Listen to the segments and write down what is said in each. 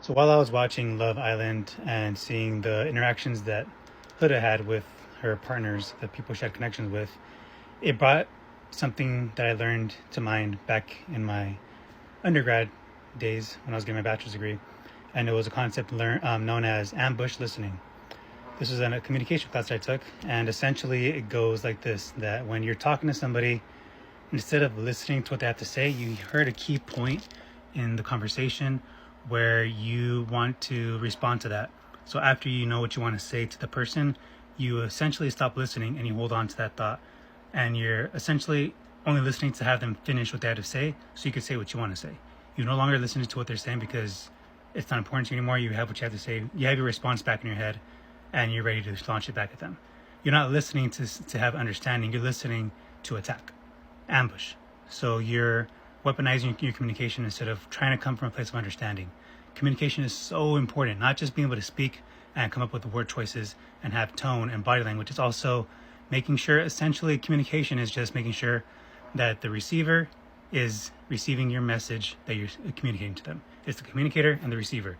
So while I was watching Love Island and seeing the interactions that Huda had with her partners, the people she had connections with, it brought something that I learned to mind back in my undergrad days when I was getting my bachelor's degree. And it was a concept known as ambush listening. This was in a communication class I took, and essentially it goes like this: that when you're talking to somebody, instead of listening to what they have to say, you heard a key point in the conversation where you want to respond to that. So after you know what you want to say to the person, you essentially stop listening and you hold on to that thought. And you're essentially only listening to have them finish what they had to say so you can say what you want to say. You're no longer listening to what they're saying because it's not important to you anymore. You have what you have to say. You have your response back in your head and you're ready to launch it back at them. You're not listening to have understanding. You're listening to attack, ambush. So you're weaponizing your communication instead of trying to come from a place of understanding. Communication is so important, not just being able to speak and come up with the word choices and have tone and body language. It's also making sure, essentially, communication is just making sure that the receiver is receiving your message that you're communicating to them. It's the communicator and the receiver.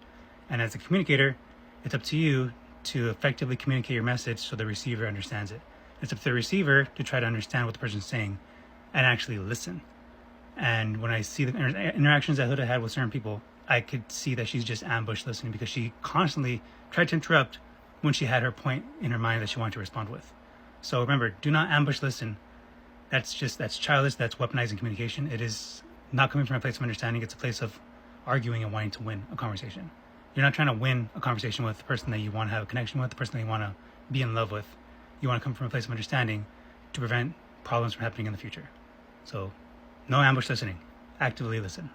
And as a communicator, it's up to you to effectively communicate your message so the receiver understands it. It's up to the receiver to try to understand what the person's saying and actually listen. And when I see the interactions that Huda had with certain people, I could see that she's just ambush listening because she constantly tried to interrupt when she had her point in her mind that she wanted to respond with. So remember, do not ambush listen. That's childish, that's weaponizing communication. It is not coming from a place of understanding. It's a place of arguing and wanting to win a conversation. You're not trying to win a conversation with the person that you want to have a connection with, the person that you want to be in love with. You want to come from a place of understanding to prevent problems from happening in the future. So no ambush listening. Actively listen.